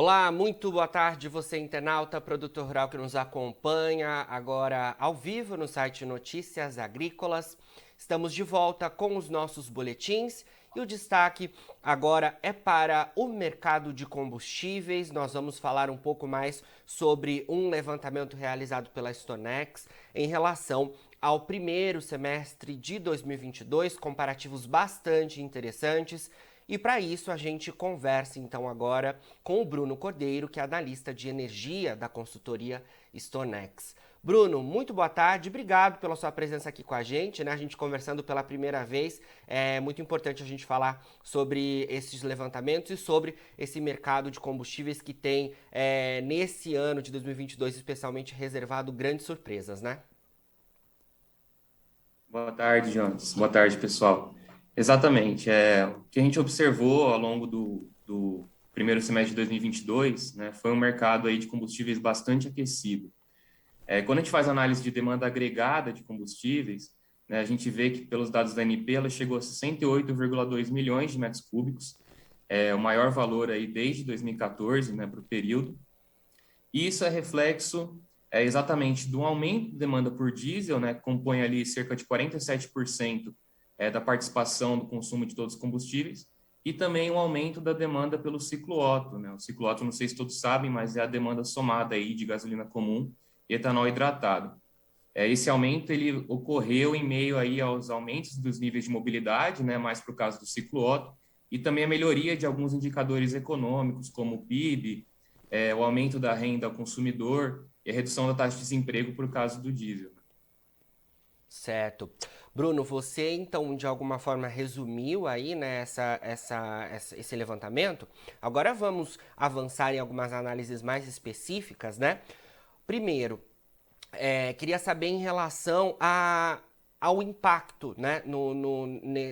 Olá, muito boa tarde, você internauta, produtor rural que nos acompanha agora ao vivo no site Notícias Agrícolas. Estamos de volta com os nossos boletins e o destaque agora é para o mercado de combustíveis. Nós vamos falar um pouco mais sobre um levantamento realizado pela Stonex em relação ao primeiro semestre de 2022, comparativos bastante interessantes. E para isso a gente conversa então agora com o Bruno Cordeiro, que é analista de energia da consultoria Stonex. Bruno, muito boa tarde, obrigado pela sua presença aqui com a gente, né? A gente conversando pela primeira vez, é muito importante a gente falar sobre esses levantamentos e sobre esse mercado de combustíveis que tem, nesse ano de 2022, especialmente reservado grandes surpresas, né? Boa tarde, Jones. Boa tarde, pessoal. Exatamente. O que a gente observou ao longo do primeiro semestre de 2022, né, foi um mercado aí de combustíveis bastante aquecido. Quando a gente faz análise de demanda agregada de combustíveis, né, a gente vê que, pelos dados da ANP, ela chegou a 68,2 milhões de metros cúbicos, o maior valor aí desde 2014, né, para o período. E isso é reflexo exatamente do aumento de demanda por diesel, né, que compõe ali cerca de 47% da participação do consumo de todos os combustíveis, e também o aumento da demanda pelo ciclo Otto, né? O ciclo Otto, não sei se todos sabem, mas é a demanda somada aí de gasolina comum e etanol hidratado. Esse aumento ele ocorreu em meio aí aos aumentos dos níveis de mobilidade, né, mais para o caso do ciclo Otto, e também a melhoria de alguns indicadores econômicos, como o PIB, o aumento da renda ao consumidor e a redução da taxa de desemprego por causa do diesel. Certo. Bruno, você então de alguma forma resumiu aí, né, esse levantamento. Agora vamos avançar em algumas análises mais específicas, né? Primeiro, queria saber em relação ao impacto, né,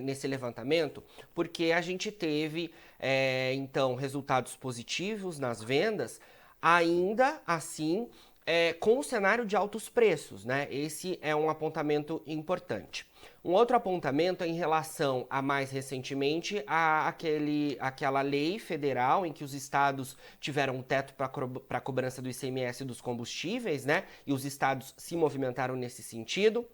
nesse levantamento, porque a gente teve, então, resultados positivos nas vendas, ainda assim, com o cenário de altos preços, né? Esse é um apontamento importante. Um outro apontamento é em relação a mais recentemente aquela lei federal em que os estados tiveram um teto para a cobrança do ICMS dos combustíveis, né? E os estados se movimentaram nesse sentido.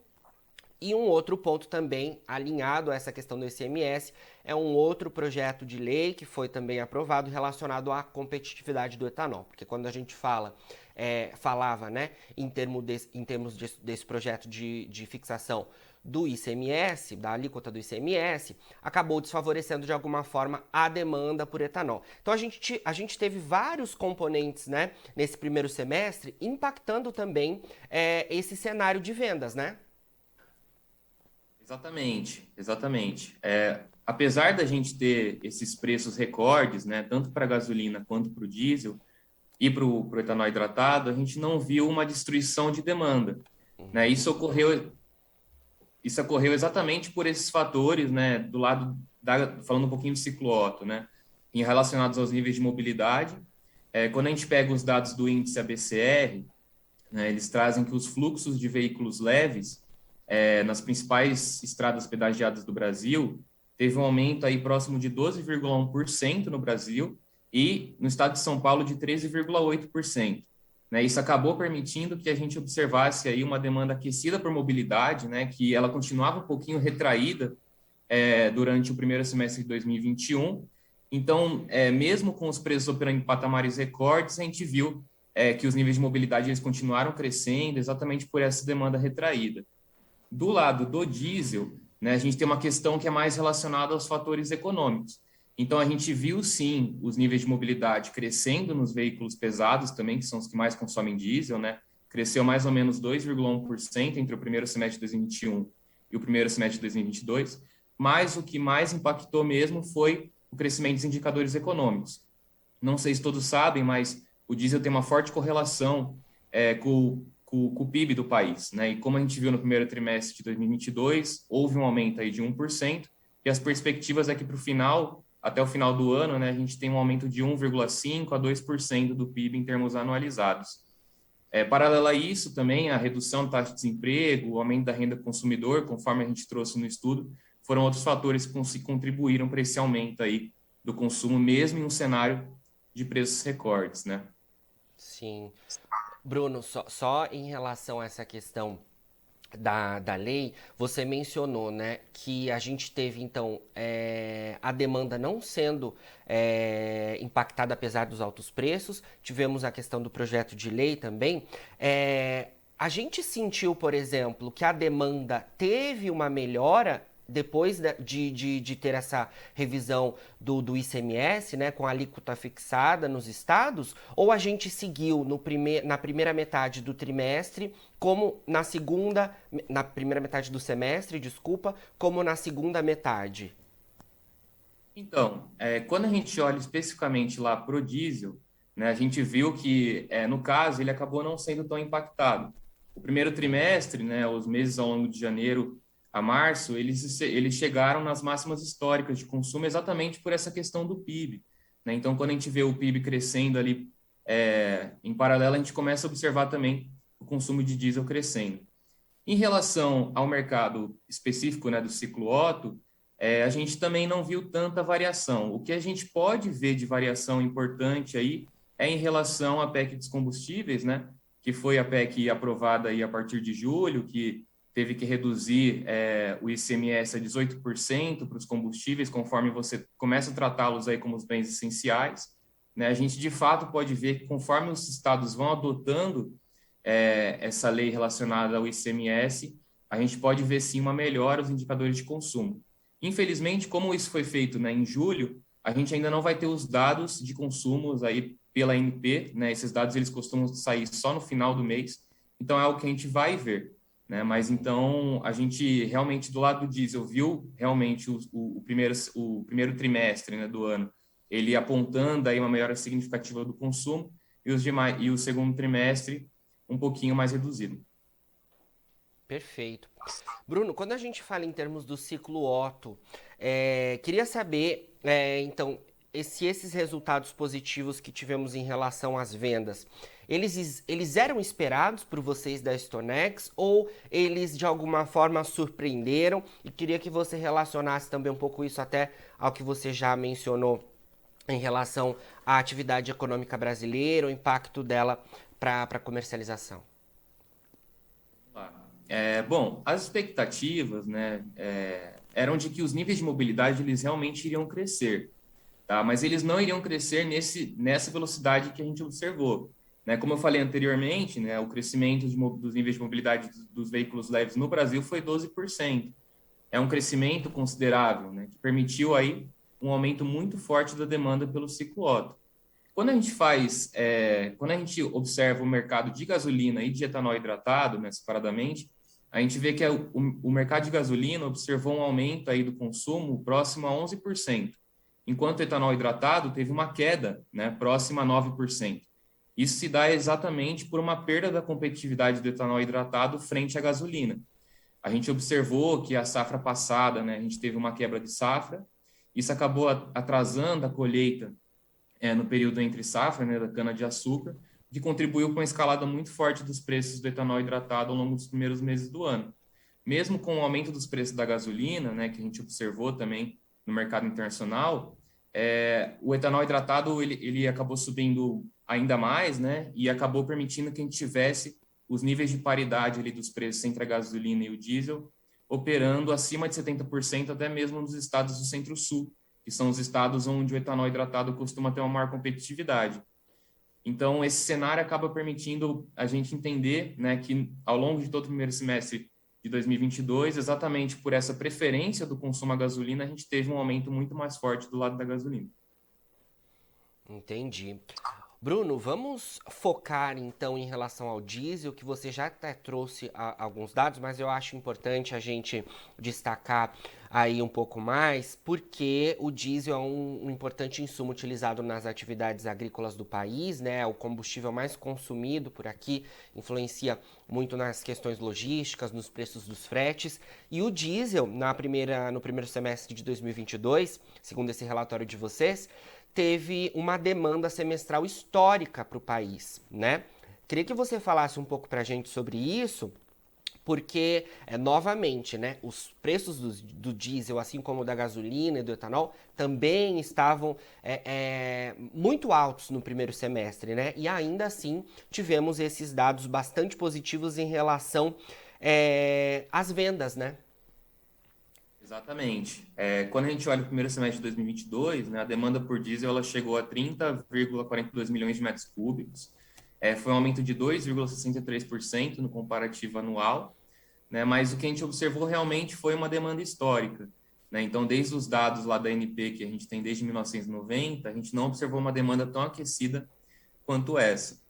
E um outro ponto também alinhado a essa questão do ICMS é um outro projeto de lei que foi também aprovado relacionado à competitividade do etanol. Porque quando a gente falava, né, em termos desse projeto de fixação do ICMS, da alíquota do ICMS, acabou desfavorecendo de alguma forma a demanda por etanol. Então a gente teve vários componentes, né, nesse primeiro semestre impactando também esse cenário de vendas, né? Exatamente, exatamente. Apesar da gente ter esses preços recordes, né, tanto para a gasolina quanto para o diesel e para o etanol hidratado, a gente não viu uma destruição de demanda. Né? Isso ocorreu exatamente por esses fatores, né, do lado falando um pouquinho do ciclo Otto, né, em relacionados aos níveis de mobilidade. Quando a gente pega os dados do índice ABCR, né, eles trazem que os fluxos de veículos leves nas principais estradas pedagiadas do Brasil teve um aumento aí próximo de 12,1% no Brasil e no estado de São Paulo de 13,8%. Né? Isso acabou permitindo que a gente observasse aí uma demanda aquecida por mobilidade, né? Que ela continuava um pouquinho retraída durante o primeiro semestre de 2021. Então, mesmo com os preços operando em patamares recordes, a gente viu que os níveis de mobilidade eles continuaram crescendo exatamente por essa demanda retraída. Do lado do diesel, né, a gente tem uma questão que é mais relacionada aos fatores econômicos. Então, a gente viu, sim, os níveis de mobilidade crescendo nos veículos pesados também, que são os que mais consomem diesel, né? Cresceu mais ou menos 2,1% entre o primeiro semestre de 2021 e o primeiro semestre de 2022, mas o que mais impactou mesmo foi o crescimento dos indicadores econômicos. Não sei se todos sabem, mas o diesel tem uma forte correlação com o PIB do país, né? E como a gente viu no primeiro trimestre de 2022, houve um aumento aí de 1%, e as perspectivas é que para o final, até o final do ano, né, a gente tem um aumento de 1,5% a 2% do PIB em termos anualizados. Paralelo a isso, também a redução da taxa de desemprego, o aumento da renda do consumidor, conforme a gente trouxe no estudo, foram outros fatores que contribuíram para esse aumento aí do consumo, mesmo em um cenário de preços recordes, né? Sim. Bruno, só em relação a essa questão da lei, você mencionou, né, que a gente teve, então, a demanda não sendo impactada apesar dos altos preços, tivemos a questão do projeto de lei também. A gente sentiu, por exemplo, que a demanda teve uma melhora depois de ter essa revisão do ICMS, né, com a alíquota fixada nos estados, ou a gente seguiu na primeira metade do trimestre, como na primeira metade do semestre, desculpa, como na segunda metade? Então, quando a gente olha especificamente lá para o diesel, né, a gente viu que, no caso, ele acabou não sendo tão impactado. O primeiro trimestre, né, os meses ao longo de janeiro a março, eles chegaram nas máximas históricas de consumo exatamente por essa questão do PIB. Né? Então, quando a gente vê o PIB crescendo ali, em paralelo, a gente começa a observar também o consumo de diesel crescendo. Em relação ao mercado específico, né, do ciclo Otto, a gente também não viu tanta variação. O que a gente pode ver de variação importante aí é em relação à PEC dos combustíveis, né, que foi a PEC aprovada aí a partir de julho, que teve que reduzir o ICMS a 18% para os combustíveis, conforme você começa a tratá-los aí como os bens essenciais. Né? A gente, de fato, pode ver que conforme os estados vão adotando essa lei relacionada ao ICMS, a gente pode ver sim uma melhora nos indicadores de consumo. Infelizmente, como isso foi feito, né, em julho, a gente ainda não vai ter os dados de consumos aí pela ANP, né? Esses dados eles costumam sair só no final do mês, então é algo que a gente vai ver, né? Mas então a gente realmente do lado do diesel viu realmente o primeiro trimestre, né, do ano, ele apontando aí uma melhora significativa do consumo e o segundo trimestre um pouquinho mais reduzido. Perfeito. Bruno, quando a gente fala em termos do ciclo Otto, queria saber, então, se esses resultados positivos que tivemos em relação às vendas, eles eram esperados por vocês da Stonex ou eles de alguma forma surpreenderam? E queria que você relacionasse também um pouco isso até ao que você já mencionou em relação à atividade econômica brasileira, o impacto dela para a comercialização. Bom, as expectativas, né, eram de que os níveis de mobilidade eles realmente iriam crescer, tá? Mas eles não iriam crescer nessa velocidade que a gente observou. Né? Como eu falei anteriormente, né, o crescimento dos níveis de mobilidade dos veículos leves no Brasil foi 12%. É um crescimento considerável, né, que permitiu aí um aumento muito forte da demanda pelo ciclo Otto. Quando a gente observa o mercado de gasolina e de etanol hidratado, né, separadamente, a gente vê que o mercado de gasolina observou um aumento aí do consumo próximo a 11%, enquanto o etanol hidratado teve uma queda, né, próxima a 9%. Isso se dá exatamente por uma perda da competitividade do etanol hidratado frente à gasolina. A gente observou que a safra passada, né, a gente teve uma quebra de safra, isso acabou atrasando a colheita no período entre safra, né, da cana-de-açúcar, que contribuiu com a escalada muito forte dos preços do etanol hidratado ao longo dos primeiros meses do ano. Mesmo com o aumento dos preços da gasolina, né, que a gente observou também no mercado internacional, o etanol hidratado ele acabou subindo ainda mais, né, e acabou permitindo que a gente tivesse os níveis de paridade ali dos preços entre a gasolina e o diesel operando acima de 70%, até mesmo nos estados do Centro-Sul, que são os estados onde o etanol hidratado costuma ter uma maior competitividade. Então, esse cenário acaba permitindo a gente entender, né, que ao longo de todo o primeiro semestre de 2022, exatamente por essa preferência do consumo à gasolina, a gente teve um aumento muito mais forte do lado da gasolina. Entendi. Bruno, vamos focar então em relação ao diesel, que você já até trouxe alguns dados, mas eu acho importante a gente destacar aí um pouco mais, porque o diesel é um importante insumo utilizado nas atividades agrícolas do país, né? É o combustível mais consumido por aqui, influencia muito nas questões logísticas, nos preços dos fretes. E o diesel, no primeiro semestre de 2022, segundo esse relatório de vocês, teve uma demanda semestral histórica para o país, né? Queria que você falasse um pouco para a gente sobre isso, porque, novamente, né, os preços do diesel, assim como da gasolina e do etanol, também estavam muito altos no primeiro semestre, né? E ainda assim tivemos esses dados bastante positivos em relação às vendas, né? Exatamente. Quando a gente olha o primeiro semestre de 2022, né, a demanda por diesel ela chegou a 30,42 milhões de metros cúbicos. Foi um aumento de 2,63% no comparativo anual, né, mas o que a gente observou realmente foi uma demanda histórica. Né? Então, desde os dados lá da ANP, que a gente tem desde 1990, a gente não observou uma demanda tão aquecida quanto essa.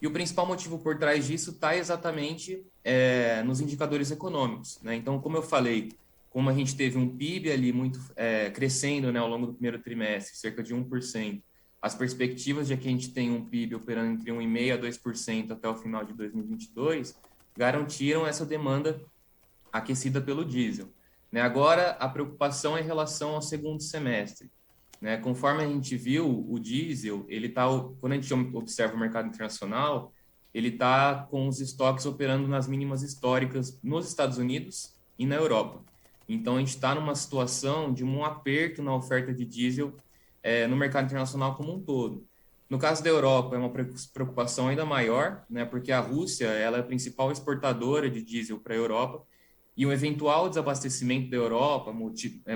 E o principal motivo por trás disso está exatamente nos indicadores econômicos. Né? Então, como eu falei, como a gente teve um PIB ali muito crescendo, né, ao longo do primeiro trimestre, cerca de 1%, as perspectivas de que a gente tem um PIB operando entre 1,5% a 2% até o final de 2022 garantiram essa demanda aquecida pelo diesel. Né? Agora, a preocupação é em relação ao segundo semestre. Né? Conforme a gente viu, o diesel, ele tá, quando a gente observa o mercado internacional, ele está com os estoques operando nas mínimas históricas nos Estados Unidos e na Europa. Então, a gente está numa situação de um aperto na oferta de diesel no mercado internacional como um todo. No caso da Europa, é uma preocupação ainda maior, né, porque a Rússia ela é a principal exportadora de diesel para a Europa, e um eventual desabastecimento da Europa,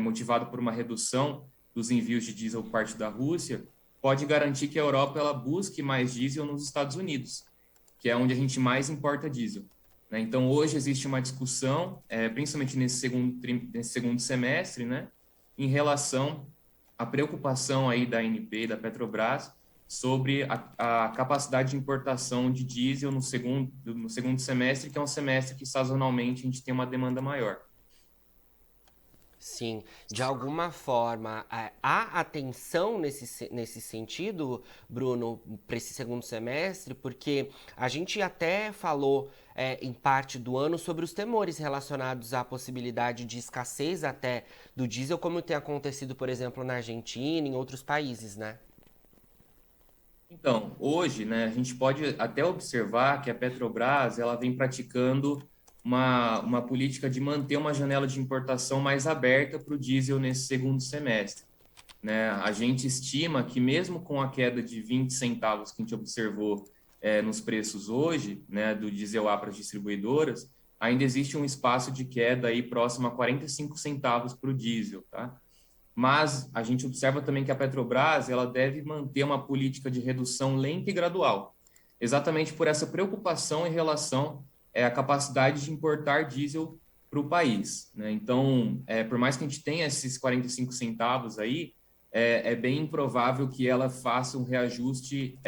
motivado por uma redução dos envios de diesel por parte da Rússia, pode garantir que a Europa ela busque mais diesel nos Estados Unidos, que é onde a gente mais importa diesel. Né? Então, hoje existe uma discussão, principalmente nesse segundo semestre, né, em relação à preocupação aí da ANP e da Petrobras sobre a capacidade de importação de diesel no segundo semestre, que é um semestre que sazonalmente a gente tem uma demanda maior. Sim, de alguma forma, há atenção nesse sentido, Bruno, para esse segundo semestre, porque a gente até falou em parte do ano sobre os temores relacionados à possibilidade de escassez até do diesel, como tem acontecido, por exemplo, na Argentina e em outros países, né? Então, hoje, né, a gente pode até observar que a Petrobras ela vem praticando uma política de manter uma janela de importação mais aberta para o diesel nesse segundo semestre. Né? A gente estima que mesmo com a queda de 20 centavos que a gente observou nos preços hoje, né, do diesel A para as distribuidoras, ainda existe um espaço de queda aí próximo a 45 centavos para o diesel, tá? Mas a gente observa também que a Petrobras ela deve manter uma política de redução lenta e gradual, exatamente por essa preocupação em relação à capacidade de importar diesel para o país. Né? Então, por mais que a gente tenha esses 45 centavos aí, é bem improvável que ela faça um reajuste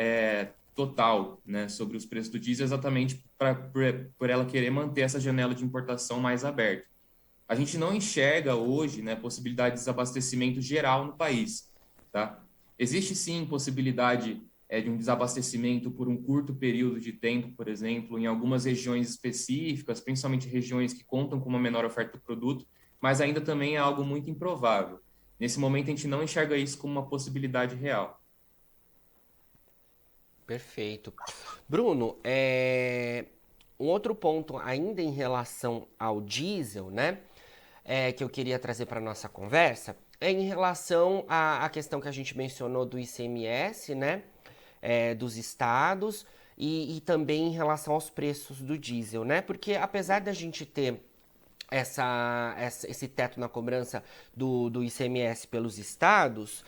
total, né, sobre os preços do diesel, exatamente por ela querer manter essa janela de importação mais aberta. A gente não enxerga hoje, né, possibilidade de desabastecimento geral no país, tá? Existe sim possibilidade de um desabastecimento por um curto período de tempo, por exemplo, em algumas regiões específicas, principalmente regiões que contam com uma menor oferta do produto, mas ainda também é algo muito improvável. Nesse momento, a gente não enxerga isso como uma possibilidade real. Perfeito. Bruno, um outro ponto ainda em relação ao diesel, né? Que eu queria trazer para nossa conversa é em relação à questão que a gente mencionou do ICMS, né? Dos estados e também em relação aos preços do diesel, né? Porque apesar da gente ter esse teto na cobrança do ICMS pelos estados,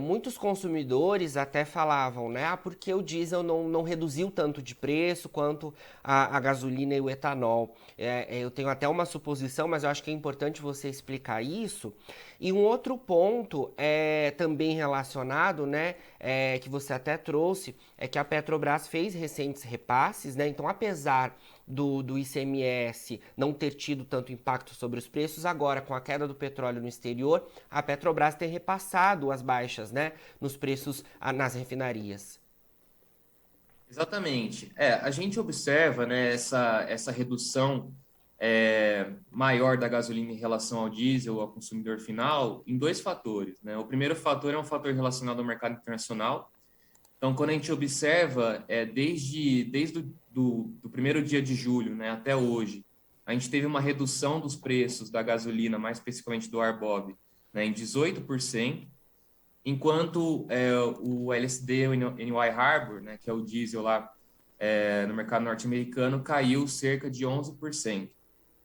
muitos consumidores até falavam, né? Ah, porque o diesel não reduziu tanto de preço quanto a gasolina e o etanol. Eu tenho até uma suposição, mas eu acho que é importante você explicar isso. E um outro ponto também relacionado, né? Que você até trouxe, é que a Petrobras fez recentes repasses, né? Então, apesar do ICMS não ter tido tanto impacto sobre os preços, agora com a queda do petróleo no exterior, a Petrobras tem repassado as baixas, né, nos preços nas refinarias. Exatamente. A gente observa, né, essa redução maior da gasolina em relação ao diesel, ao consumidor final, em dois fatores. Né? O primeiro fator é um fator relacionado ao mercado internacional. Então, quando a gente observa, do primeiro dia de julho, né, até hoje, a gente teve uma redução dos preços da gasolina, mais especificamente do Arbob, né, em 18%, enquanto o LSD, o NY Harbor, né, que é o diesel lá no mercado norte-americano, caiu cerca de 11%.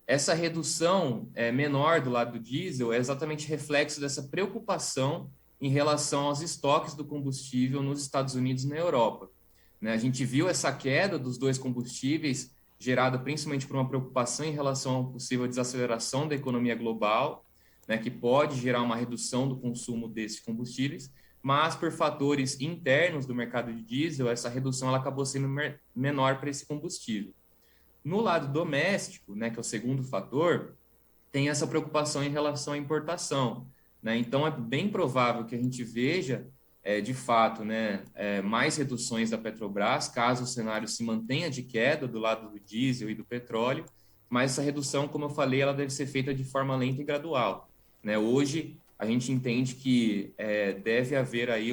Essa redução menor do lado do diesel é exatamente reflexo dessa preocupação em relação aos estoques do combustível nos Estados Unidos e na Europa. Né? A gente viu essa queda dos dois combustíveis gerada principalmente por uma preocupação em relação a uma possível desaceleração da economia global, né, que pode gerar uma redução do consumo desses combustíveis, mas por fatores internos do mercado de diesel, essa redução ela acabou sendo menor para esse combustível. No lado doméstico, né, que é o segundo fator, tem essa preocupação em relação à importação. Né? Então, é bem provável que a gente veja, de fato, né, mais reduções da Petrobras, caso o cenário se mantenha de queda do lado do diesel e do petróleo, mas essa redução, como eu falei, ela deve ser feita de forma lenta e gradual. Né? Hoje, a gente entende que deve haver aí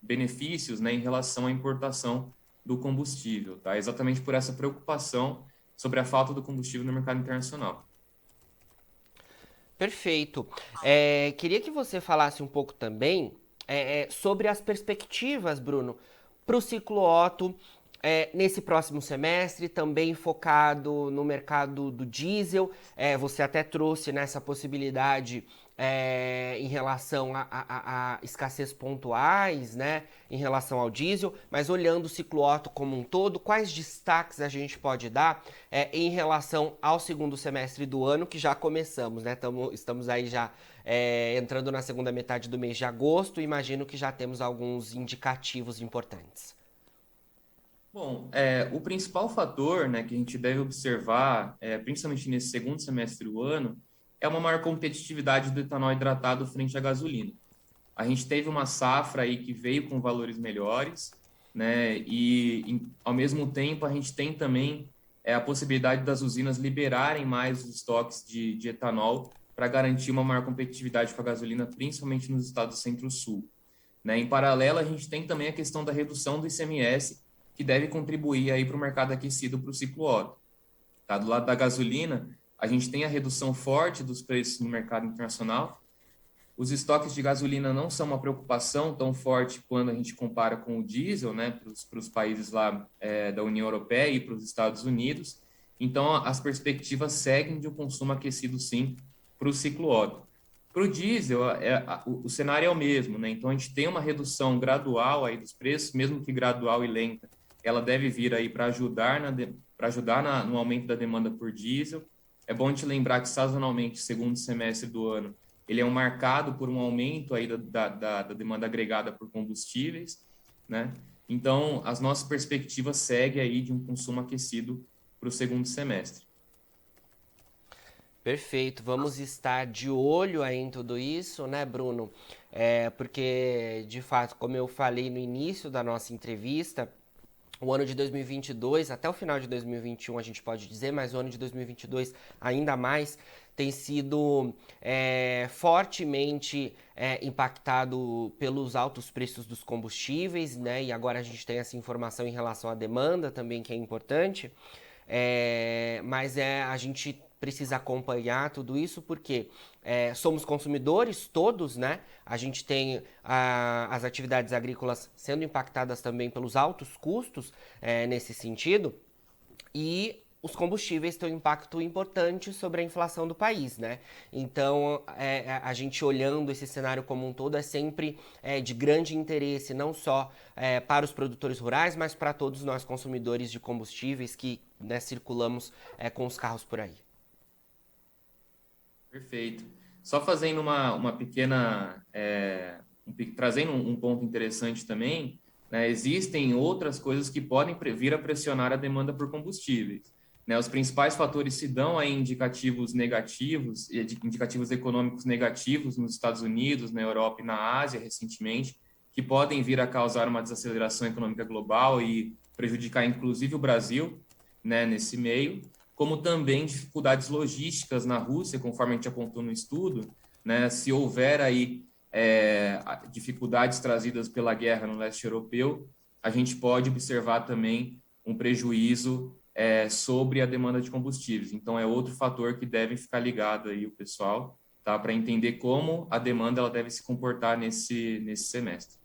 benefícios, né, em relação à importação do combustível, tá? Exatamente por essa preocupação sobre a falta do combustível no mercado internacional. Perfeito. Queria que você falasse um pouco também sobre as perspectivas, Bruno, para o ciclo Otto nesse próximo semestre, também focado no mercado do diesel. Você até trouxe nessa possibilidade em relação a escassez pontuais, né, em relação ao diesel, mas olhando o ciclo Otto como um todo, quais destaques a gente pode dar em relação ao segundo semestre do ano, que já começamos, né? Estamos aí já entrando na segunda metade do mês de agosto, imagino que já temos alguns indicativos importantes. Bom, o principal fator, né, que a gente deve observar, principalmente nesse segundo semestre do ano, é uma maior competitividade do etanol hidratado frente à gasolina. A gente teve uma safra aí que veio com valores melhores, né, ao mesmo tempo a gente tem também a possibilidade das usinas liberarem mais os estoques de etanol para garantir uma maior competitividade com a gasolina, principalmente nos estados centro-sul. Né? Em paralelo, a gente tem também a questão da redução do ICMS, que deve contribuir aí para o mercado aquecido para o ciclo Otto. Tá? Do lado da gasolina, a gente tem a redução forte dos preços no mercado internacional. Os estoques de gasolina não são uma preocupação tão forte quando a gente compara com o diesel, né, para os países lá da União Europeia e para os Estados Unidos. Então, as perspectivas seguem de um consumo aquecido, sim, para o ciclo Otto. Para o diesel, o cenário é o mesmo, né? Então, a gente tem uma redução gradual aí dos preços, mesmo que gradual e lenta, ela deve vir aí para ajudar, no aumento da demanda por diesel. É bom a gente lembrar que, sazonalmente, segundo semestre do ano, ele é marcado por um aumento aí da demanda agregada por combustíveis, né? Então, as nossas perspectivas seguem aí de um consumo aquecido para o segundo semestre. Perfeito, vamos estar de olho aí em tudo isso, né, Bruno? Porque, de fato, como eu falei no início da nossa entrevista, o ano de 2022, até o final de 2021 a gente pode dizer, mas o ano de 2022 ainda mais, tem sido fortemente impactado pelos altos preços dos combustíveis, né? E agora a gente tem essa informação em relação à demanda também, que é importante. Mas a gente precisa acompanhar tudo isso porque somos consumidores todos, né? A gente tem as atividades agrícolas sendo impactadas também pelos altos custos nesse sentido e os combustíveis têm um impacto importante sobre a inflação do país, né? Então, a gente olhando esse cenário como um todo é sempre de grande interesse, não só para os produtores rurais, mas para todos nós consumidores de combustíveis que, né, circulamos com os carros por aí. Perfeito. Só fazendo uma pequena, trazendo um ponto interessante também, né, existem outras coisas que podem vir a pressionar a demanda por combustíveis. Né, os principais fatores se dão aí indicativos negativos, indicativos econômicos negativos nos Estados Unidos, na Europa e na Ásia recentemente, que podem vir a causar uma desaceleração econômica global e prejudicar inclusive o Brasil, né, nesse meio, como também dificuldades logísticas na Rússia, conforme a gente apontou no estudo, né, se houver aí dificuldades trazidas pela guerra no leste europeu, a gente pode observar também um prejuízo sobre a demanda de combustíveis. Então, é outro fator que deve ficar ligado aí o pessoal, tá? Para entender como a demanda ela deve se comportar nesse semestre.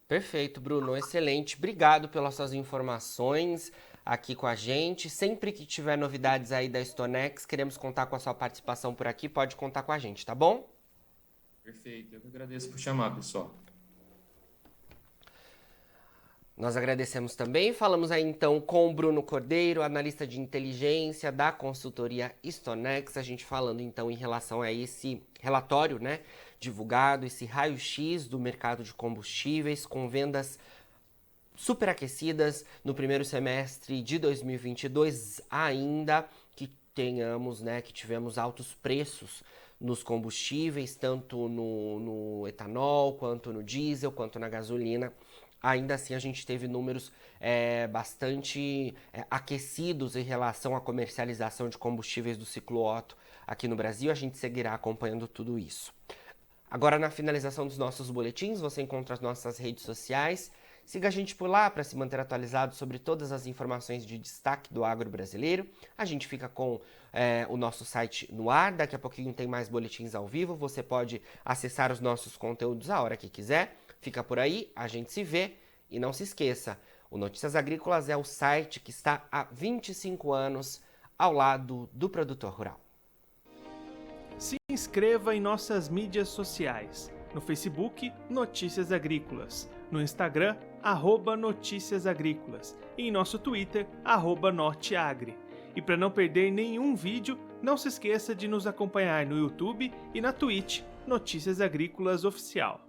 Perfeito, Bruno, excelente. Obrigado pelas suas informações aqui com a gente. Sempre que tiver novidades aí da Stonex, queremos contar com a sua participação por aqui, pode contar com a gente, tá bom? Perfeito, eu que agradeço por chamar, pessoal. Nós agradecemos também. Falamos aí então com o Bruno Cordeiro, analista de inteligência da consultoria Stonex. A gente falando então em relação a esse relatório, né, divulgado, esse raio-x do mercado de combustíveis com vendas superaquecidas no primeiro semestre de 2022, ainda que tenhamos, né, que tivemos altos preços nos combustíveis, tanto no etanol, quanto no diesel, quanto na gasolina. Ainda assim, a gente teve números bastante aquecidos em relação à comercialização de combustíveis do ciclo Otto aqui no Brasil. A gente seguirá acompanhando tudo isso. Agora, na finalização dos nossos boletins, você encontra as nossas redes sociais. Siga a gente por lá para se manter atualizado sobre todas as informações de destaque do agro brasileiro. A gente fica com o nosso site no ar. Daqui a pouquinho tem mais boletins ao vivo. Você pode acessar os nossos conteúdos a hora que quiser. Fica por aí, a gente se vê. E não se esqueça, o Notícias Agrícolas é o site que está há 25 anos ao lado do produtor rural. Se inscreva em nossas mídias sociais. No Facebook, Notícias Agrícolas. No Instagram, @Notícias Agrícolas. E em nosso Twitter, @Norteagri. E para não perder nenhum vídeo, não se esqueça de nos acompanhar no YouTube e na Twitch, Notícias Agrícolas Oficial.